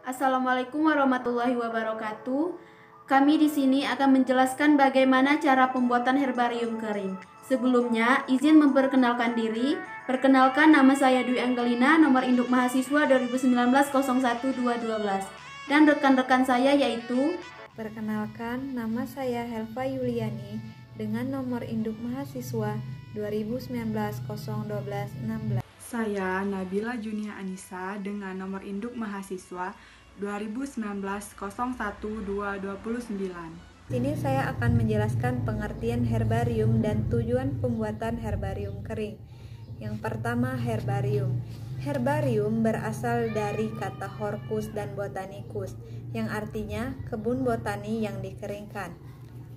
Assalamualaikum warahmatullahi wabarakatuh. Kami di sini akan menjelaskan bagaimana cara pembuatan herbarium kering. Sebelumnya, izin memperkenalkan diri. Perkenalkan, nama saya Dwi Anggelina, nomor induk mahasiswa 2019-01-212. Dan rekan-rekan saya yaitu Perkenalkan, nama saya Helva Yuliani dengan nomor induk mahasiswa 2019-012-16. Saya Nabila Junia Anissa dengan nomor induk mahasiswa 2019-01229. Sini saya akan menjelaskan pengertian herbarium dan tujuan pembuatan herbarium kering. Yang pertama, herbarium. Herbarium berasal dari kata horcus dan botanicus, yang artinya kebun botani yang dikeringkan.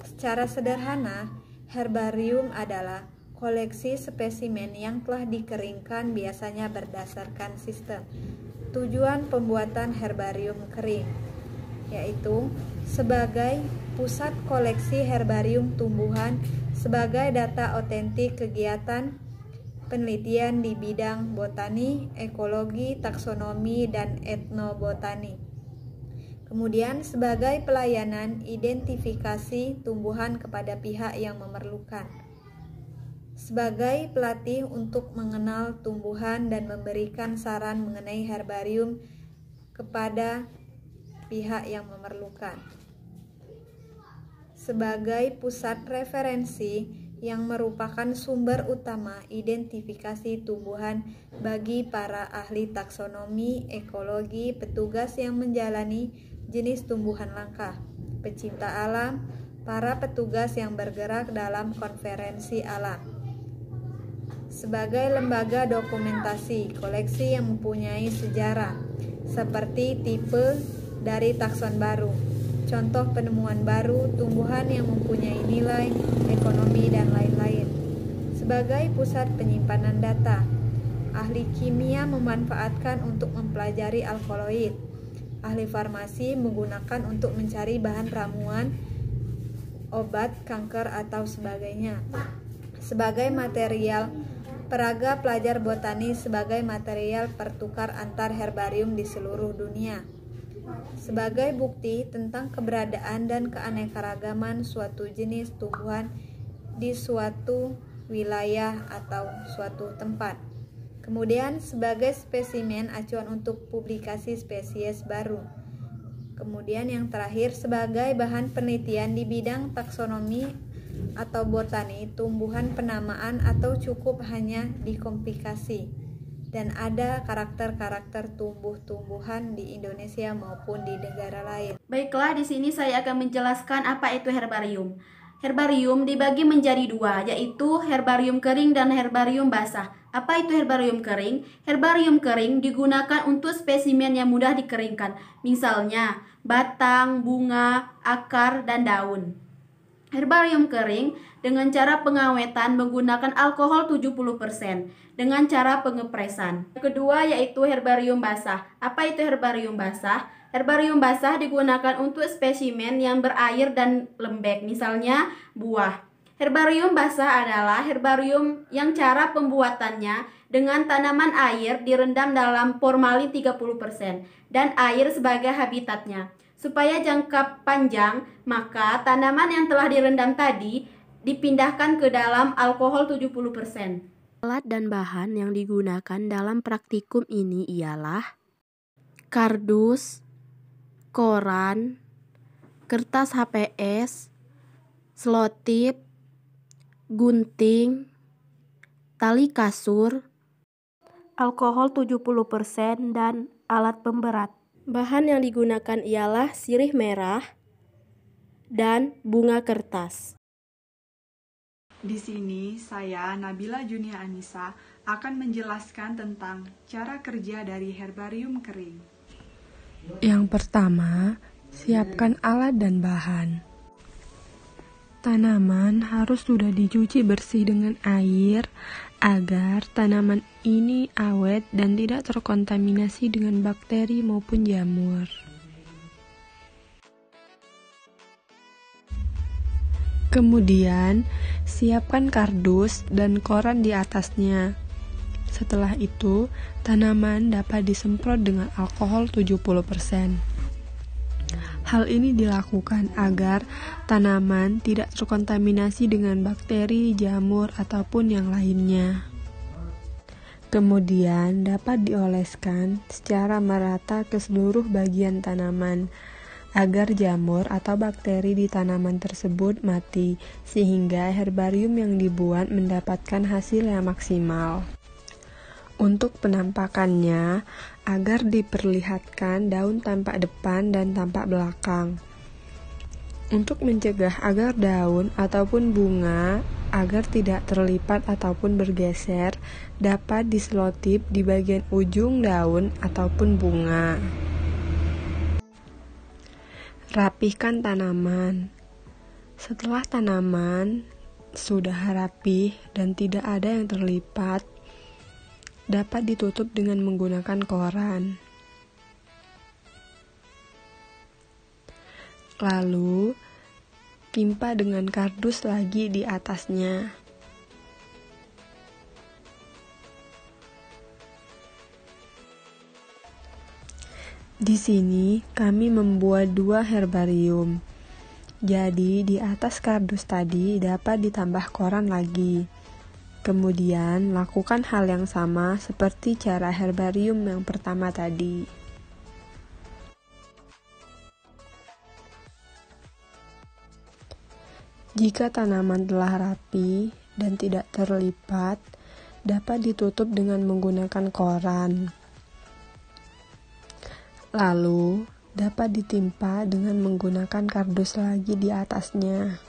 Secara sederhana, herbarium adalah koleksi spesimen yang telah dikeringkan biasanya berdasarkan sistem. Tujuan pembuatan herbarium kering yaitu sebagai pusat koleksi herbarium tumbuhan sebagai data otentik kegiatan penelitian di bidang botani, ekologi, taksonomi, dan etnobotani. Kemudian sebagai pelayanan identifikasi tumbuhan kepada pihak yang memerlukan. Sebagai pelatih untuk mengenal tumbuhan dan memberikan saran mengenai herbarium kepada pihak yang memerlukan. Sebagai pusat referensi yang merupakan sumber utama identifikasi tumbuhan bagi para ahli taksonomi, ekologi, petugas yang menjalani jenis tumbuhan langka, pecinta alam, para petugas yang bergerak dalam konferensi alam. Sebagai lembaga dokumentasi koleksi yang mempunyai sejarah, seperti tipe dari takson baru, contoh penemuan baru, tumbuhan yang mempunyai nilai, ekonomi, dan lain-lain. Sebagai pusat penyimpanan data, ahli kimia memanfaatkan untuk mempelajari alkaloid, ahli farmasi menggunakan untuk mencari bahan ramuan, obat, kanker, atau sebagainya. Sebagai material, peraga pelajar botani sebagai material pertukar antar herbarium di seluruh dunia. Sebagai bukti tentang keberadaan dan keanekaragaman suatu jenis tumbuhan di suatu wilayah atau suatu tempat. Kemudian sebagai spesimen acuan untuk publikasi spesies baru. Kemudian yang terakhir sebagai bahan penelitian di bidang taksonomi atau botani, tumbuhan penamaan atau cukup hanya dikomplikasi, dan ada karakter-karakter tumbuh-tumbuhan di Indonesia maupun di negara lain. Baiklah, di sini saya akan menjelaskan apa itu herbarium. Herbarium dibagi menjadi dua, yaitu herbarium kering dan herbarium basah. Apa itu herbarium kering? Herbarium kering digunakan untuk spesimen yang mudah dikeringkan, misalnya batang, bunga, akar, dan daun. Herbarium kering dengan cara pengawetan menggunakan alkohol 70% dengan cara pengepresan. Kedua yaitu herbarium basah. Apa itu herbarium basah? Herbarium basah digunakan untuk spesimen yang berair dan lembek, misalnya buah. Herbarium basah adalah herbarium yang cara pembuatannya dengan tanaman air direndam dalam formalin 30% dan air sebagai habitatnya. Supaya jangka panjang, maka tanaman yang telah direndam tadi dipindahkan ke dalam alkohol 70%. Alat dan bahan yang digunakan dalam praktikum ini ialah kardus, koran, kertas HPS, selotip, gunting, tali kasur, alkohol 70% dan alat pemberat. Bahan yang digunakan ialah sirih merah dan bunga kertas. Di sini saya Nabila Junia Anissa akan menjelaskan tentang cara kerja dari herbarium kering. Yang pertama, siapkan alat dan bahan. Tanaman harus sudah dicuci bersih dengan air agar tanaman ini awet dan tidak terkontaminasi dengan bakteri maupun jamur. Kemudian, siapkan kardus dan koran di atasnya. Setelah itu, tanaman dapat disemprot dengan alkohol 70%. Hal ini dilakukan agar tanaman tidak terkontaminasi dengan bakteri, jamur, ataupun yang lainnya. Kemudian dapat dioleskan secara merata ke seluruh bagian tanaman agar jamur atau bakteri di tanaman tersebut mati, sehingga herbarium yang dibuat mendapatkan hasil yang maksimal. Untuk penampakannya, agar diperlihatkan daun tampak depan dan tampak belakang. Untuk mencegah agar daun ataupun bunga agar tidak terlipat ataupun bergeser, dapat diselotip di bagian ujung daun ataupun bunga. Rapihkan tanaman. Setelah tanaman sudah rapih dan tidak ada yang terlipat, dapat ditutup dengan menggunakan koran. Lalu, timpa dengan kardus lagi di atasnya. Di sini kami membuat 2 herbarium. Jadi di atas kardus tadi dapat ditambah koran lagi. Kemudian lakukan hal yang sama seperti cara herbarium yang pertama tadi. Jika tanaman telah rapi dan tidak terlipat, dapat ditutup dengan menggunakan koran. Lalu, dapat ditimpa dengan menggunakan kardus lagi di atasnya.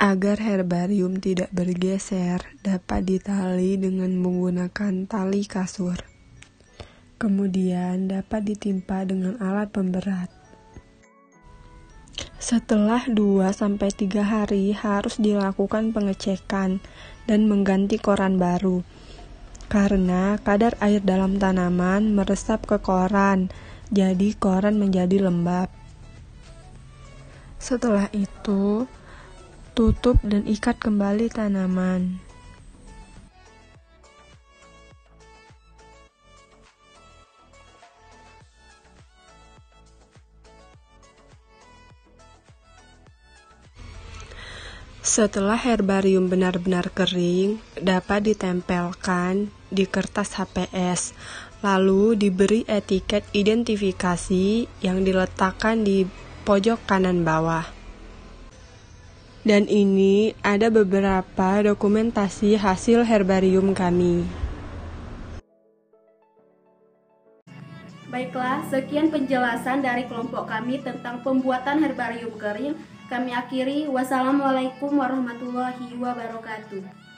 Agar herbarium tidak bergeser, dapat ditali dengan menggunakan tali kasur. Kemudian dapat ditimpa dengan alat pemberat. Setelah 2-3 hari harus dilakukan pengecekan dan mengganti koran baru. Karena kadar air dalam tanaman meresap ke koran, jadi koran menjadi lembab. Setelah itu, tutup dan ikat kembali tanaman. Setelah herbarium benar-benar kering, dapat ditempelkan di kertas HPS, lalu diberi etiket identifikasi yang diletakkan di pojok kanan bawah. Dan ini ada beberapa dokumentasi hasil herbarium kami. Baiklah, sekian penjelasan dari kelompok kami tentang pembuatan herbarium kering. Kami akhiri. Wassalamualaikum warahmatullahi wabarakatuh.